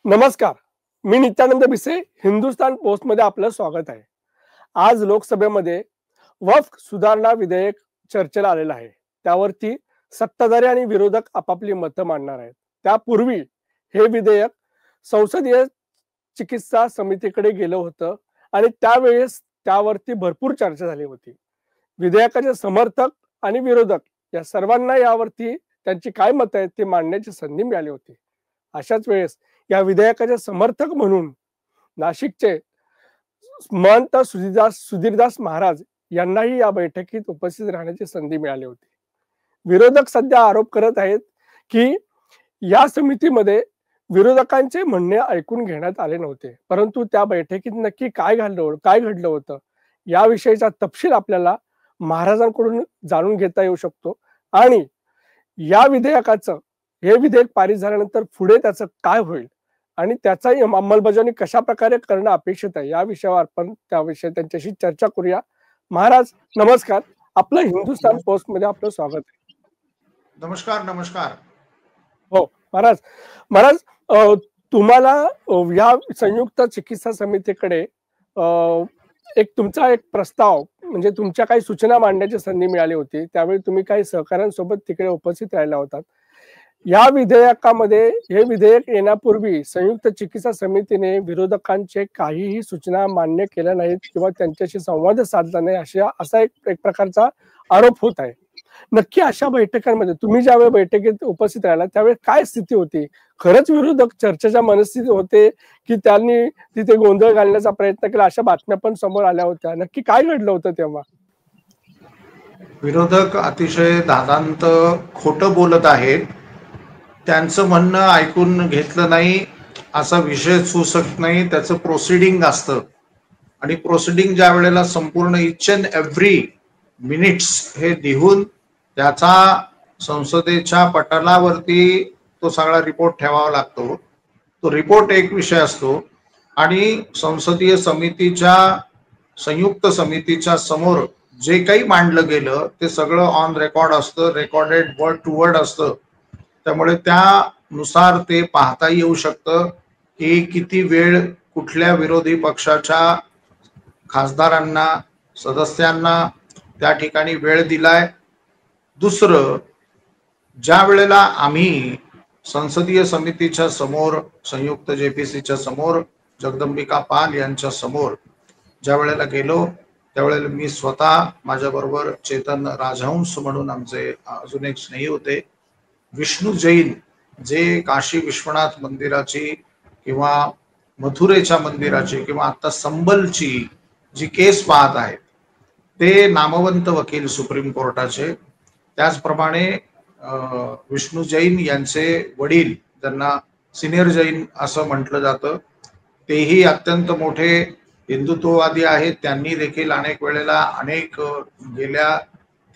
नमस्कार. मी नित्यानंद भिसे. हिंदुस्थान पोस्टमध्ये आपलं स्वागत आहे. आज लोकसभेमध्ये वक्फ सुधारणा विधेयक चर्चेला आलेलं आहे. त्यावरती सत्ताधारी आणि विरोधक आपापली मतं मांडणार आहेत. त्यापूर्वी हे विधेयक संसदीय चिकित्सा समितीकडे गेलं होतं आणि त्यावेळेस त्यावरती भरपूर चर्चा झाली होती. विधेयकाचे समर्थक आणि विरोधक या सर्वांना यावरती त्यांची काय मतं आहेत ते मांडण्याची संधी मिळाली होती. अशाच वेळेस या विधेयकाचे समर्थक म्हणून नाशिकचे महंत सुधीरदास महाराज यांनाही या बैठकीत उपस्थित राहण्याची संधी मिळाली होती. विरोधक सध्या आरोप करत आहेत की या समितीमध्ये विरोधकांचे म्हणणे ऐकून घेण्यात आले नव्हते, परंतु त्या बैठकीत नक्की काय घडलं होतं याविषयीचा तपशील आपल्याला महाराजांकडून जाणून घेता येऊ शकतो. आणि या विधेयकाचं हे विधेयक पारित झाल्यानंतर पुढे त्याचं काय होईल आणि त्याचाही अंमलबजावणी कशा प्रकारे करणं अपेक्षित आहे या विषयावर आपण त्यांच्याशी चर्चा करूया. महाराज नमस्कार. आपलं हिंदुस्थान पोस्ट मध्ये आपलं स्वागत आहे. नमस्कार. नमस्कार. हो महाराज, तुम्हाला या संयुक्त चिकित्सा समितीकडे एक तुमचा एक प्रस्ताव म्हणजे तुमच्या काही सूचना मांडण्याची संधी मिळाली होती. त्यावेळी तुम्ही काही सहकाऱ्यांसोबत तिकडे उपस्थित राहिला होतात. या विधेयकामध्ये हे विधेयक येण्यापूर्वी संयुक्त चिकित्सा समितीने विरोधकांचे काहीही सूचना मान्य केल्या नाहीत किंवा त्यांच्याशी संवाद साधला नाही असा एक प्रकारचा आरोप होत आहे. नक्की अशा बैठकांमध्ये तुम्ही ज्यावेळी बैठकीत उपस्थित राहिला त्यावेळी काय स्थिती होती? खरंच विरोधक चर्चेच्या मनस्थिती होते की त्यांनी तिथे गोंधळ घालण्याचा प्रयत्न केला? अशा बातम्या पण समोर आल्या होत्या. नक्की काय घडलं होतं तेव्हा? विरोधक अतिशय दादांत खोटं बोलत आहेत. त्यांचं म्हणणं ऐकून घेतलं नाही असा विषय सुचत नाही. त्याचं प्रोसिडिंग असतं आणि प्रोसिडिंग ज्या वेळेला संपूर्ण इच अँड एव्हरी मिनिट्स हे लिहून त्याचा संसदेच्या पटलावरती तो सगळा रिपोर्ट ठेवावा लागतो. तो रिपोर्ट एक विषय असतो आणि संसदीय समितीच्या संयुक्त समितीच्या समोर जे काही मांडलं गेलं ते सगळं ऑन रेकॉर्ड असतं, रेकॉर्डेड वर्ड टू वर्ड असतं. त्यामुळे त्यानुसार ते पाहता येऊ शकतं की किती वेळ कुठल्या विरोधी पक्षाच्या खासदारांना सदस्यांना त्या ठिकाणी वेळ दिलाय. दुसरं, ज्या वेळेला आम्ही संसदीय समितीच्या समोर संयुक्त जेपीसीच्या समोर जगदंबिका पाल यांच्या समोर ज्या वेळेला गेलो त्यावेळेला मी स्वतः माझ्याबरोबर चेतन राजहंस म्हणून आमचे अजून एक स्नेही होते, विष्णू जैन जे काशी विश्वनाथ मंदिराची किंवा मथुरेच्या मंदिराची किंवा आता संबलची जी केस पाहत आहेत ते नामवंत वकील सुप्रीम कोर्टाचे. त्याचप्रमाणे विष्णू जैन यांचे वडील, त्यांना सिनियर जैन असं म्हटलं जातं, तेही अत्यंत मोठे हिंदुत्ववादी आहेत. त्यांनी देखील अनेक वेळेला गेल्या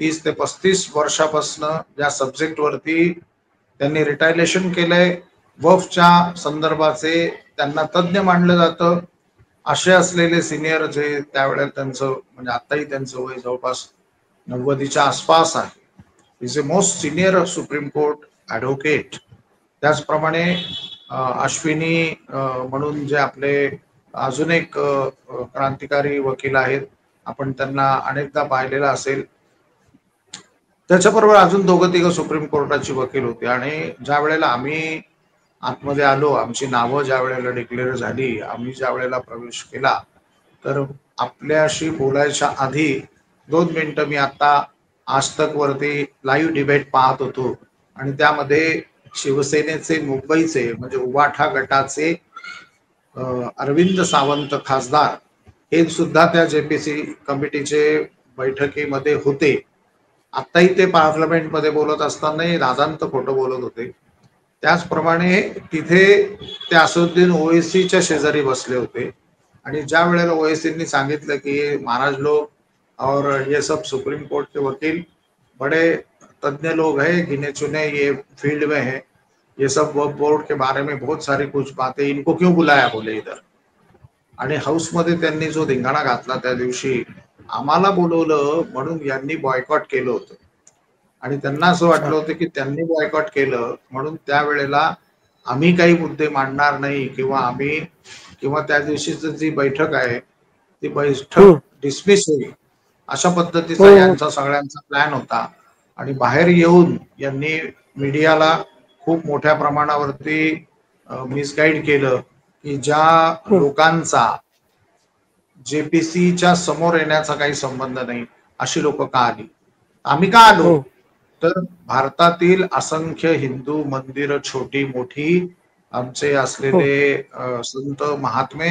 30 ते 35 वर्षापासून या सब्जेक्ट वरती त्यांनी रिटायलेशन केलंय. वफच्या संदर्भाचे त्यांना तज्ज्ञ मानलं जातं. असे असलेले सिनियर जे त्यावेळेला त्यांचं म्हणजे आताही त्यांचं वय जवळपास 90च्या आसपास आहे. Is a most senior supreme court advocate. त्याचप्रमाणे अश्विनी म्हणून जे आपले अजून एक क्रांतिकारी वकील आहेत, आपण त्यांना अनेकदा पाहिलेलं असेल. त्याच्याबरोबर अजून 2-3 सुप्रीम कोर्टाची वकील होते. आणि ज्या वेळेला आम्ही आतमध्ये आलो, आमची नावं ज्या वेळेला डिक्लेअर झाली, आम्ही ज्या वेळेला प्रवेश केला, तर आपल्याशी बोलायच्या आधी 2 मिनिटं मी आता आजतक वरती लाईव्ह डिबेट पाहत होतो आणि त्यामध्ये शिवसेनेचे मुंबईचे म्हणजे उबाठा गटाचे अरविंद सावंत खासदार हे सुद्धा त्या जेपीसी कमिटीचे बैठकीमध्ये होते. आताही ते पार्लमेंटमध्ये बोलत असतानाही दादांत खोटं बोलत होते. त्याचप्रमाणे तिथे ते असुद्दीन ओवैसीच्या शेजारी बसले होते आणि ज्या वेळेला ओवैसींनी सांगितलं की महाराज लोग और ये सब सुप्रीम कोर्ट के वकील बड़े तज्ञ लोग हैं, गिने चुने ये फील्ड में है, ये सब वक्फ बोर्ड के बारे में बहुत सारी कुछ बातें, इनको क्यों बुलाया बोले इधर. आणि हाऊसमध्ये त्यांनी जो धिंगाणा घातला त्या दिवशी, आम्हाला बोलवलं म्हणून यांनी बॉयकॉट केलं होतं आणि त्यांना असं वाटलं होतं की त्यांनी बॉयकॉट केलं म्हणून त्यावेळेला आम्ही काही मुद्दे मांडणार नाही किंवा त्या दिवशीची जी बैठक आहे ती बैठक डिसमिस होईल अशा पद्धतीचा यांचा सगळ्यांचा प्लॅन होता. आणि बाहेर येऊन यांनी मीडियाला खूप मोठ्या प्रमाणावरती मिसगाईड केलं की ज्या लोकांचा जेपीसीच्या समोर येण्याचा काही संबंध नाही अशी लोक का आली. आम्ही का आलो तर भारतातील असंख्य हिंदू मंदिर छोटी मोठी आमचे असलेले संत महात्मे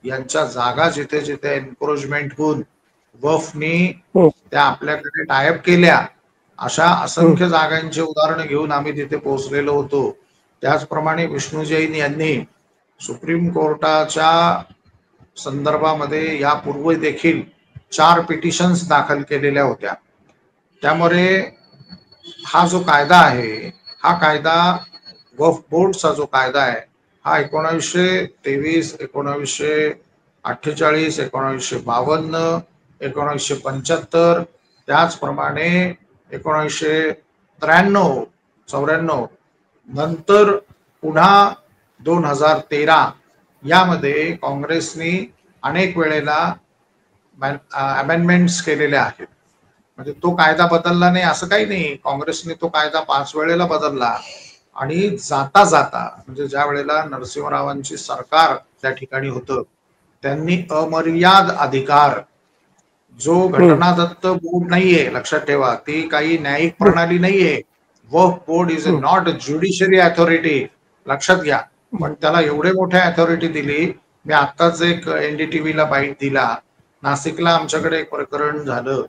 यांच्या जागा जिथे जिथे एन्क्रोचमेंट होऊन वफनी त्या आपल्याकडे टायअप केल्या अशा असंख्य जागांची उदाहरणं घेऊन आम्ही तिथे पोहोचलेलो होतो. त्याचप्रमाणे विष्णू जैन यांनी सुप्रीम कोर्टाच्या संदर्भामध्ये यापूर्वी देखील 4 पिटिशन्स दाखल केलेल्या होत्या. त्यामुळे हा जो कायदा आहे हा कायदा वक्फ बोर्डचा जो कायदा आहे हा 1923, 1948, 1952, 1975 त्याचप्रमाणे 1993, 94 नंतर पुन्हा 2013 यामध्ये काँग्रेसनी अनेक वेळेला अमेंडमेंट्स केलेल्या आहेत. म्हणजे तो कायदा बदलला नाही असं काही नाही. काँग्रेसने तो कायदा 5 वेळेला बदलला आणि जाता जाता म्हणजे ज्या वेळेला नरसिंहरावांची सरकार त्या ठिकाणी होतं त्यांनी अमर्याद अधिकार जो घटनादत्त बोर्ड नाहीये लक्षात ठेवा ती काही न्यायिक प्रणाली नाहीये. Waqf board is a not a judiciary authority लक्षात घ्या. पण त्याला एवढे मोठ्या अथॉरिटी दिली. मी आत्ताच एक एनडीटीव्हीला बाईट दिला. नाशिकला आमच्याकडे एक प्रकरण झालं.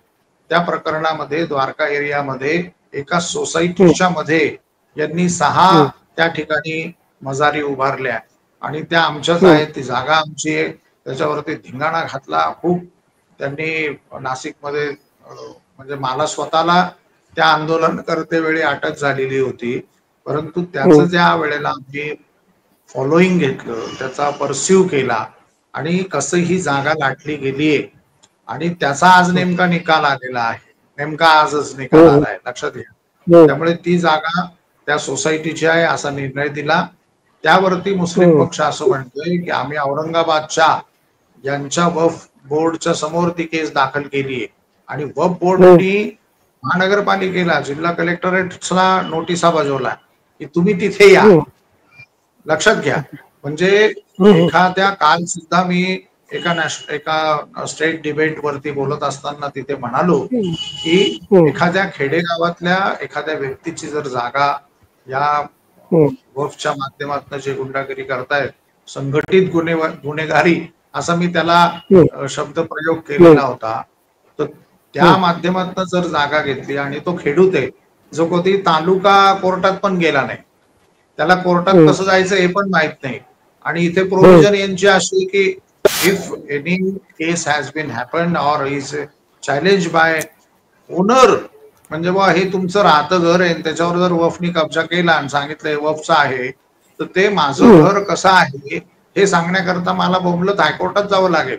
त्या प्रकरणामध्ये द्वारका एरियामध्ये एका सोसायटीच्या मध्ये यांनी 6 त्या ठिकाणी मजारी उभारल्या आणि त्या आमच्याच आहेत ती जागा आमची आहे त्याच्यावरती धिंगाणा घातला खूप त्यांनी नाशिकमध्ये. म्हणजे मला स्वतःला त्या आंदोलनकर्ते वेळी अटक झालेली होती परंतु त्याचं ज्या वेळेला आम्ही फॉलोईंग घेतलं त्याचा परस्यू केला आणि कसं ही जागा लाटली गेलीये आणि त्याचा आज नेमका निकाल आलेला आहे. नेमका आजच निकाल आलाय लक्षात घ्या. त्यामुळे ती जागा त्या सोसायटीची आहे असा निर्णय दिला. त्यावरती मुस्लिम पक्ष असं म्हणतोय की आम्ही औरंगाबादच्या यांच्या वक्फ बोर्डच्या समोर ती केस दाखल केली आहे आणि वक्फ बोर्डनी महानगरपालिकेला जिल्हा कलेक्टरेटला नोटिसा बजावला की तुम्ही तिथे या. लक्षात घ्या. म्हणजे एखाद्या काल सुद्धा मी एका स्टेट डिबेट वरती बोलत असताना तिथे म्हणालो की एखाद्या खेडेगावातल्या एखाद्या व्यक्तीची जर जागा या वक्फच्या माध्यमातून जे गुंडागिरी करतायत संघटित गुन्हेगारी असा मी त्याला शब्द प्रयोग केलेला होता. तर त्या माध्यमातून जर जागा घेतली आणि तो खेडूत आहे जो कधी तालुका कोर्टात पण गेला नाही त्याला कोर्टात कसं जायचं हे पण माहित नाही. आणि इथे प्रोव्हिजन यांची अशी की if any case has been happened or is challenge by owner म्हणजे बा हे तुमचं राहतं घर आहे त्याच्यावर जर वफनी कब्जा केला आणि सांगितलंय वफचं आहे तर ते माझं घर कसं आहे हे सांगण्याकरता मला बोंबलत हायकोर्टात जावं लागेल.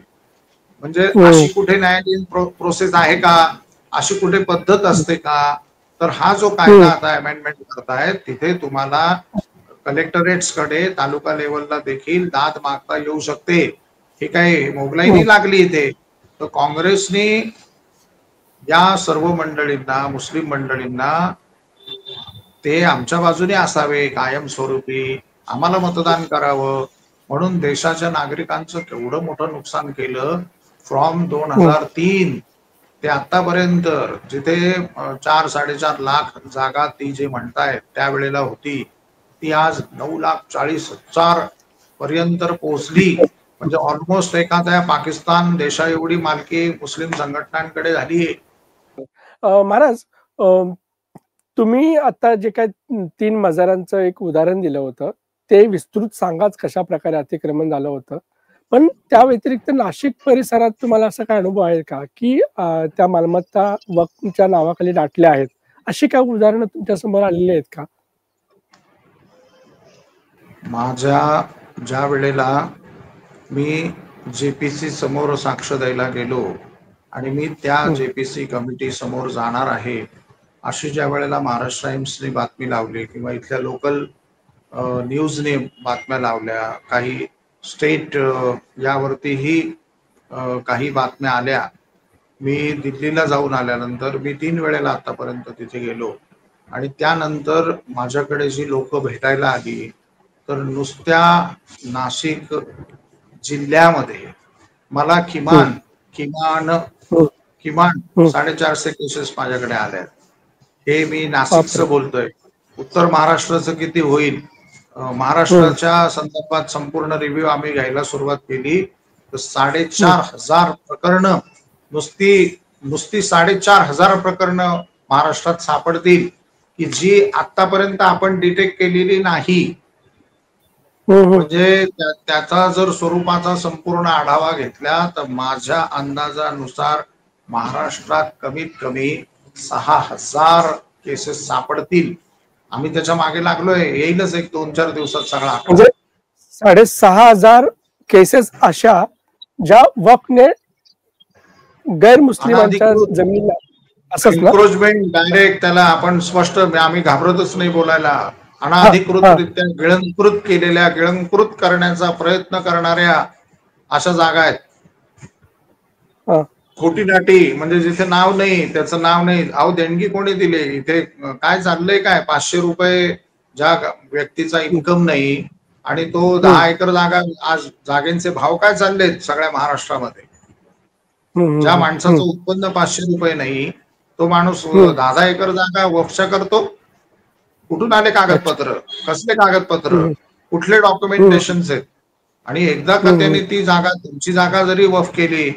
म्हणजे अशी कुठे न्यायालयीन प्रोसेस आहे का अशी कुठे पद्धत असते का. तर हा जो कायदा आता अमेंडमेंट करतायत तिथे तुम्हाला कलेक्टरेट्स कडे तालुका लेवलला देखील दाद मागता येऊ शकते. हे काही मोगलाई नाही लागली इथे. तर काँग्रेसने या सर्व मंडळींना मुस्लिम मंडळींना ते आमच्या बाजूने असावे कायमस्वरूपी आम्हाला मतदान करावं म्हणून देशाच्या नागरिकांचं केवढं मोठं नुकसान केलं. फ्रॉम 2003 ते आतापर्यंत जिथे 4-4.5 लाख जागा ती जे म्हणतायत त्यावेळेला होती ती आज 9,40,000 पर्यंत पोहोचली. म्हणजे ऑलमोस्ट एखाद्या पाकिस्तान देशा एवढी मालकी मुस्लिम संघटनांकडे झाली आहे. महाराज तुम्ही आता जे काय 3 मजारांचं एक उदाहरण दिलं होतं ते विस्तृत सांगाच कशा प्रकारे अतिक्रमण झालं होतं. पण त्या व्यतिरिक्त नाशिक परिसरात तुम्हाला असा काय अनुभव आहे का की त्या मालमत्ता वक्फच्या नावाखाली दाटल्या आहेत अशी काय उदाहरणं तुमच्या समोर आलेली आहेत का. माझ्या ज्या वेळेला मी जेपीसी समोर साक्ष द्यायला गेलो आणि मी त्या जेपीसी कमिटी समोर जाणार आहे अशी ज्या वेळेला महाराष्ट्र टाइम्सने बातमी लावली किंवा इथल्या लोकल न्यूजने बातम्या लावल्या, काही स्टेट यावरतीही काही बातम्या आल्या. मी दिल्लीला जाऊन आल्यानंतर मी 3 वेळेला आतापर्यंत तिथे गेलो आणि त्यानंतर माझ्याकडे जी लोक भेटायला आली, तर नुसत्या नाशिक जिल्ह्यामध्ये मला किमान किमान किमान 450 केसेस माझ्याकडे आल्या. हे मी बापरे. नाशिकचं बोलतोय. उत्तर महाराष्ट्राचं किती होईल? महाराष्ट्राच्या संदर्भात संपूर्ण रिव्ह्यू आम्ही घ्यायला सुरुवात केली तर 4,500 प्रकरणं नुसती 4,500 प्रकरणं महाराष्ट्रात सापडतील की जी आतापर्यंत आपण डिटेक्ट केलेली नाही. म्हणजे त्याचा जर स्वरूपाचा संपूर्ण आढावा घेतला तर माझ्या अंदाजानुसार महाराष्ट्रात कमीत कमी 6,000 केसेस सापडतील. आम्ही त्याच्या मागे लागलोय. येईलच एक 2-4 दिवसात सगळा आकडा. म्हणजे 6,500 केसेस अशा ज्या वक्फने गैरमुस्लिमांच्या जमिनीला असंच ना? एन्क्रोचमेंट डायरेक्ट त्याला आपण स्पष्ट, आम्ही घाबरतच नाही बोलायला. अनाधिकृतरित्या गिळंकृत करण्याचा प्रयत्न करणाऱ्या अशा जागा आहेत. खोटी नाटी, म्हणजे जिथे नाव नाही त्याचं नाव नाही. अहो देणगी कोणी दिली? इथे काय चाललंय? काय 500 रुपये ज्या व्यक्तीचा इन्कम नाही आणि तो 10 एकर जागा, आज जागेंचे भाव काय चाललेत सगळ्या महाराष्ट्रामध्ये. ज्या माणसाचं उत्पन्न 500 रुपये नाही तो माणूस 10 एकर जागा वक्फ करतो. कुठून आले कागदपत्र? कसले कागदपत्र? कुठले डॉक्युमेंटेशन आहेत? आणि एकदा का त्यांनी ती जागा, तुमची जागा जरी वक्फ केली,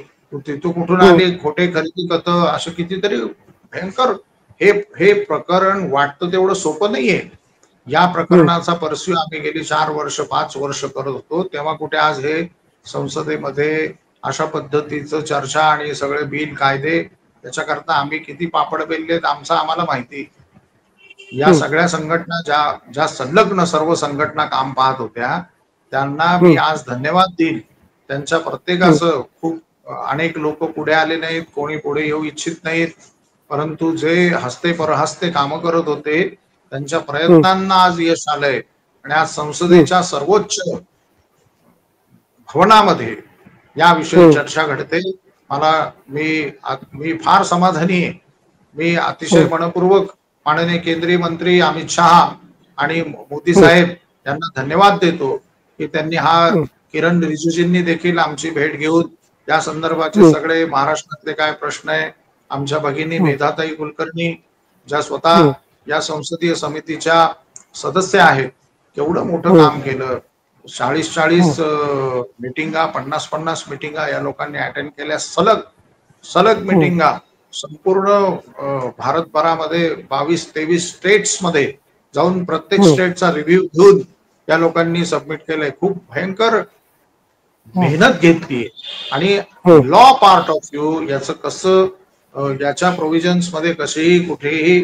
तिथून कुठून आली? खोटे खरेदी खत, असं कितीतरी भयंकर. हे प्रकरण वाटतं तेवढं सोपं नाहीये. या प्रकरणाचा परस्यू आम्ही गेली 4 वर्ष 5 वर्ष करत होतो. तेव्हा कुठे आज हे संसदेमध्ये अशा पद्धतीचं चर्चा आणि सगळे बिल कायदे, त्याच्याकरता आम्ही किती पापड बेललेत आमचं आम्हाला माहिती. या सगळ्या संघटना ज्या संलग्न सर्व संघटना काम पाहत होत्या त्यांना मी आज धन्यवाद देईल. त्यांच्या प्रत्येकाचं खूप, अनेक लोक पुढे आले नाहीत, कोणी पुढे येऊ इच्छित नाहीत, परंतु जे हस्ते परहस्ते कामं करत होते त्यांच्या प्रयत्नांना आज यश आलंय. आणि आज संसदेच्या सर्वोच्च भवनामध्ये याविषयी चर्चा घडते. मी फार समाधानी आहे. मी अतिशय मनपूर्वक माननीय केंद्रीय मंत्री अमित शहा आणि मोदी साहेब यांना धन्यवाद देतो की त्यांनी किरण रिजिजूंनी देखील आमची भेट घेऊन या संदर्भाचे सगळे महाराष्ट्रातले काय प्रश्न आहे, आमच्या भगिनी मेधाताई कुलकर्णी ज्या स्वतः या संसदीय समितीच्या सदस्य आहेत, केवढं मोठं काम केलं. 40 मिटिंगा, 50 मिटिंगा या लोकांनी अटेंड केल्या. सलग मिटिंगा संपूर्ण भारतभरामध्ये 22-23 स्टेट्स मध्ये जाऊन प्रत्येक स्टेटचा रिव्ह्यू घेऊन या लोकांनी सबमिट केलंय. खूप भयंकर मेहनत घेतली. आणि लॉ पार्ट ऑफ व्ह्यू याचं कसं, याच्या प्रोव्हिजन्स मध्ये कशीही कुठेही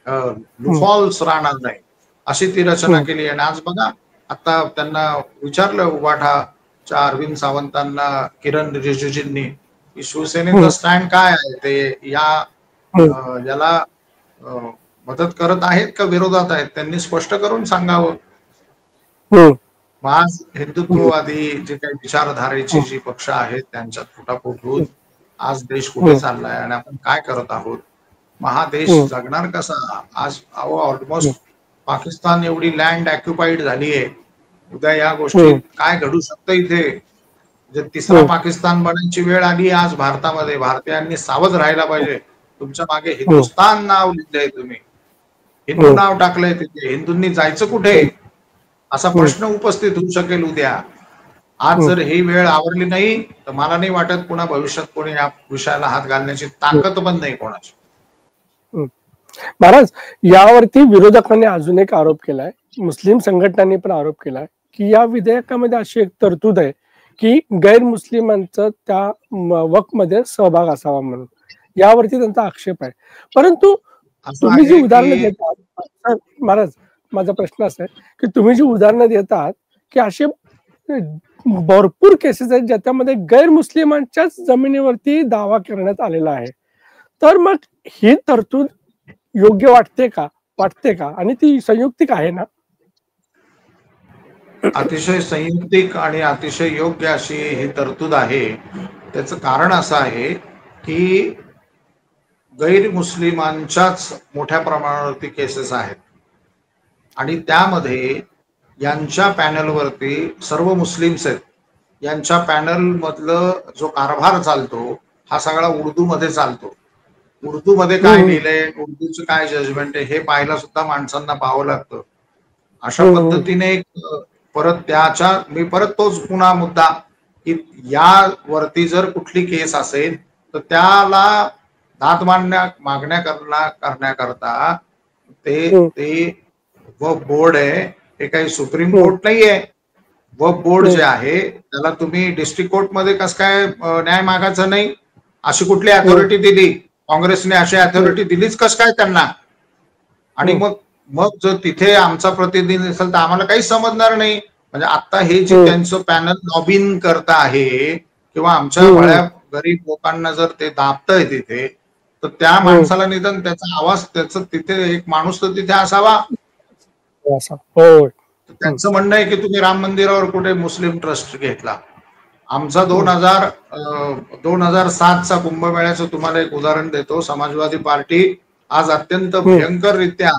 लूफॉल्स राहणार नाही अशी ती रचना केली. आणि आज बघा, आता त्यांना विचारलं उबाठाच्या अरविंद सावंतांना किरण रिजिजूंनी की शिवसेनेचं स्टँड काय आहे, ते याला मदत करत आहेत का विरोधात आहेत, त्यांनी स्पष्ट करून सांगावं. आज हिंदुत्ववादी जे काही विचारधारेची जी पक्ष आहेत त्यांच्यात फुटाफूट होऊन आज देश कुठे चाललाय आणि आपण काय करत आहोत. हा देश जगणार कसा? आज ऑलमोस्ट पाकिस्तान एवढी लँड ऑक्युपाईड झालीये. उद्या या गोष्टी काय घडू शकतं इथे? जे तिसरा पाकिस्तान बनायची वेळ आली आज भारतामध्ये. भारतीयांनी सावध राहायला पाहिजे. तुमच्या मागे हिंदुस्तान नाव लिहिलंय, तुम्ही हिंदू नाव टाकलंय तिथे. हिंदूंनी जायचं कुठे असा प्रश्न उपस्थित होऊ शकेल उद्या. आज जर ही वेळ आवरली नाही तर मला नाही वाटत पुन्हा भविष्यात कोणी या विषयाला हात घालण्याची ताकद पण नाही कोणाची. महाराज, यावरती विरोधकांनी अजून एक आरोप केलाय, मुस्लिम संघटनांनी पण आरोप केलाय की या विधेयकामध्ये अशी एक तरतूद आहे की गैरमुस्लिमांचा त्या वक्फ मध्ये सहभाग असावा म्हणून. यावरती त्यांचा आक्षेप आहे. परंतु तुम्ही जी उदाहरणं देतात महाराज, माझा प्रश्न असा आहे की तुम्ही जी उदाहरणं देतात की असे भरपूर केसेस आहेत ज्याच्यामध्ये गैरमुस्लिमांच्याच जमिनीवरती दावा करण्यात आलेला आहे. तर मग ही तरतूद योग्य वाटते का? आणि ती संयुक्तिक आहे ना? अतिशय संयुक्तिक आणि अतिशय योग्य अशी ही तरतूद आहे. त्याचं कारण असं आहे की गैरमुस्लिमांच्याच मोठ्या प्रमाणावरती केसेस आहेत आणि त्यामध्ये यांच्या पॅनलवरती सर्व मुस्लिम्स आहेत. यांच्या पॅनल मधलं जो कारभार चालतो हा सगळा उर्दू मध्ये चालतो. उर्दू मध्ये काय लिहिलंय, उर्दूचं काय जजमेंट आहे हे पाहायला सुद्धा माणसांना पाहावं लागतं. अशा पद्धतीने परत मी परत तोच पुन्हा मुद्दा की यावरती जर कुठली केस असेल तर त्याला दाद मागण्या करण्याकरता ते वक्फ बोर्ड आहे, हे काही सुप्रीम कोर्ट नाहीये. वक्फ बोर्ड जे आहे त्याला तुम्ही डिस्ट्रिक्ट कोर्ट मध्ये कसं काय न्याय मागायचा नाही, अशी कुठली अथॉरिटी दिली? काँग्रेसने अशी अथॉरिटी दिलीच कस काय त्यांना? आणि मग जर तिथे आमचा प्रतिनिधी नसेल तर आम्हाला काहीच समजणार नाही. म्हणजे आता हे जे त्यांचं पॅनल लॉबिंग करत आहे किंवा आमच्या भळ्या गरीब लोकांना जर ते दाबतंय तिथे, तर त्या माणसाला निदान त्याचा आवाज, त्याचं तिथे एक माणूस तर तिथे असावा. त्यांचं म्हणणं आहे की तुम्ही राम मंदिरावर कुठे मुस्लिम ट्रस्ट घेतला. आमचा 2007चा कुंभमेळ्याचं तुम्हाला एक उदाहरण देतो. समाजवादी पार्टी आज अत्यंत भयंकररित्या,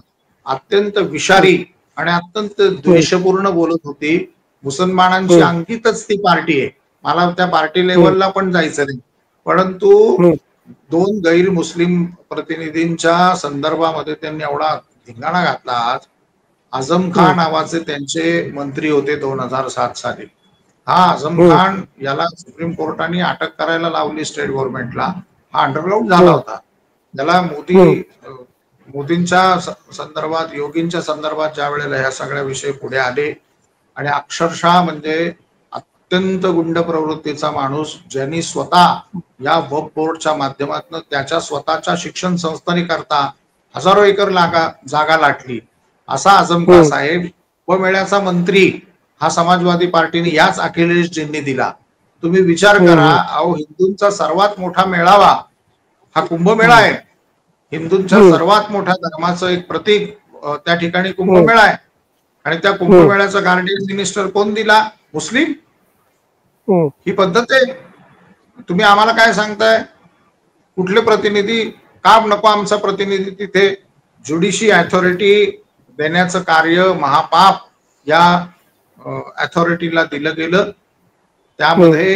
अत्यंत विषारी आणि अत्यंत द्वेषपूर्ण बोलत होती. मुसलमानांची अंकितच ती पार्टी आहे. मला त्या पार्टी लेवलला पण जायचं नाही, परंतु 2 गैर मुस्लिम प्रतिनिधींच्या संदर्भामध्ये त्यांनी एवढा धिंगाणा घातला. आज आझम खान नावाचे त्यांचे मंत्री होते 2007 साली. हा आझम खान याला सुप्रीम कोर्टाने अटक करायला लावली स्टेट गव्हर्नमेंटला. हा अंडरग्राऊंड झाला होता. त्याला मोदींच्या संदर्भात, योगींच्या संदर्भात ज्या वेळेला ह्या सगळ्या विषय पुढे आले आणि अक्षरशः म्हणजे अत्यंत गुंड प्रवृत्तीचा माणूस, ज्यांनी स्वतः या वक्फ बोर्डच्या माध्यमातून त्याच्या स्वतःच्या शिक्षण संस्थांकरता हजारो एकर जागा लाटली, असा आझम खान साहेब कुंभमेळ्याचा मंत्री हा समाजवादी पार्टीने याच अखिलेशजींनी दिला. तुम्ही विचार करा, अहो हिंदूंचा सर्वात मोठा मेळावा हा कुंभमेळा आहे. हिंदूंच्या सर्वात मोठ्या धर्माचं एक प्रतीक त्या ठिकाणी कुंभमेळा आहे आणि त्या कुंभमेळ्याचा गार्डियन मिनिस्टर कोण दिला? मुस्लिम. ही पद्धत आहे. तुम्ही आम्हाला काय सांगताय? कुठले प्रतिनिधी? का नको आमचा प्रतिनिधी तिथे? ज्युडिशरी अथॉरिटी देण्याचं कार्य महापाप या अथॉरिटीला दिलं गेलं. त्यामध्ये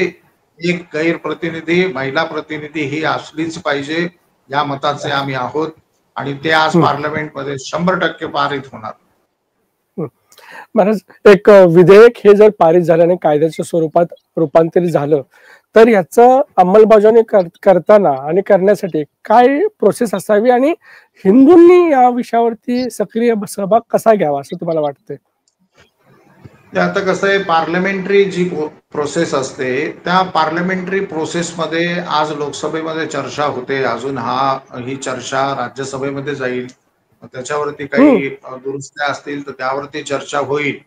एक गैर प्रतिनिधी, महिला प्रतिनिधी ही असलीच पाहिजे, या मताचे आम्ही आहोत आणि ते आज पार्लमेंटमध्ये 100% पारित होणार. महाराज, एक विधेयक हे जर पारित झाल्याने कायद्याच्या स्वरूपात रूपांतरित झालं तर याचं अंमलबजावणी करताना आणि करण्यासाठी काय प्रोसेस असावी आणि हिंदूंनी या विषयावरती सक्रिय सहभाग कसा घ्यावा असं तुम्हाला वाटतंय? ते आता कसं आहे, पार्लमेंटरी जी प्रोसेस असते त्या पार्लमेंटरी प्रोसेसमध्ये आज लोकसभेमध्ये चर्चा होते, अजून ही चर्चा राज्यसभेमध्ये जाईल, त्याच्यावरती काही दुरुस्त्या असतील तर त्यावरती चर्चा होईल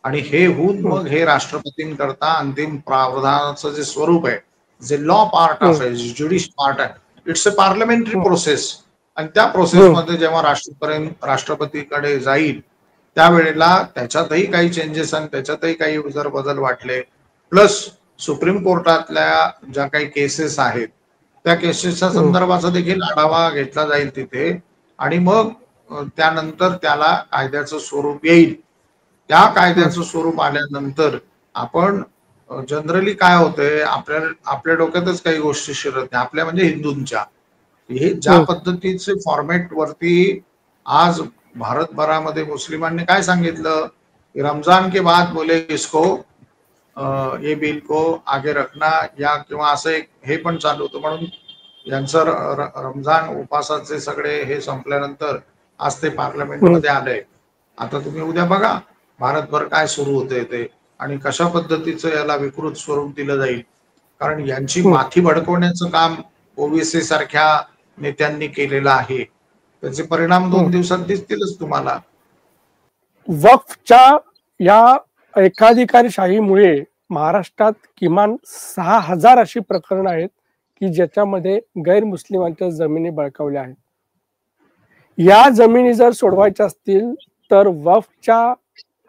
आणि हे होऊन मग हे राष्ट्रपतींकरता अंतिम प्रावधानाचं जे स्वरूप आहे, जे लॉ पार्ट आहे, ज्युडिश पार्ट आहे, इट्स अ पार्लमेंटरी प्रोसेस. आणि त्या प्रोसेसमध्ये जेव्हा राष्ट्रपतीकडे जाईल त्यावेळेला त्याच्यातही काही चेंजेस आणि त्याच्यातही काही जर बदल वाटले, प्लस सुप्रीम कोर्टातल्या ज्या काही केसेस आहेत त्या केसेसच्या संदर्भाचा देखील आढावा घेतला जाईल तिथे आणि मग त्यानंतर त्याला कायद्याचं स्वरूप येईल. त्या कायद्याचं स्वरूप आल्यानंतर आपण जनरली काय होतंय, आपल्या डोक्यातच काही गोष्टी शिरत नाही, आपल्या म्हणजे हिंदूंच्या. हे ज्या पद्धतीचे फॉर्मॅट वरती आज भारतभरामध्ये मुस्लिमांनी काय सांगितलं, रमजान के बाद बोले इसको ये बिल को आगे रखना, या किंवा असं एक हे पण चालू होतं. म्हणून यांचं रमजान उपासाचे सगळे हे संपल्यानंतर आज ते पार्लमेंटमध्ये आलंय. आता तुम्ही उद्या बघा भारतभर काय सुरू होते ते आणि कशा पद्धतीचं याला विकृत स्वरूप दिलं जाईल. कारण यांची माथी भडकवण्याचं काम ओबीसी सारख्या नेत्यांनी केलेलं आहे. त्याचे परिणाम 2 दिवसात दिसतीलच तुम्हाला. वक्फच्या या एकाधिकारशाहीमुळे महाराष्ट्रात किमान 6000 अशी प्रकरणं आहेत की ज्याच्यामध्ये गैरमुस्लिमांच्या जमिनी बळकावल्या आहेत. या जमिनी जर सोडवायच्या असतील तर वक्फच्या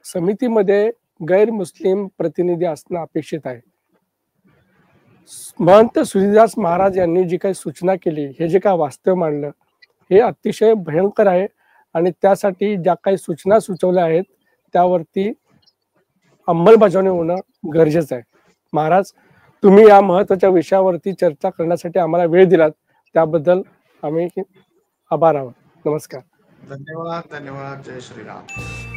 समितीमध्ये गैर मुस्लिम प्रतिनिधी असणं अपेक्षित आहे. महंत सूर्यदास महाराज यांनी जी काही सूचना केली, हे जे काय वास्तव मांडलं, हे अतिशय भयंकर आहे आणि त्यासाठी ज्या काही सूचना सुचवल्या आहेत त्यावरती अंमलबजावणी होणं गरजेचं आहे. महाराज, तुम्ही या महत्त्वाच्या विषयावरती चर्चा करण्यासाठी आम्हाला वेळ दिलात त्याबद्दल आम्ही आभार आहोत. नमस्कार. धन्यवाद. धन्यवाद. जय श्रीराम.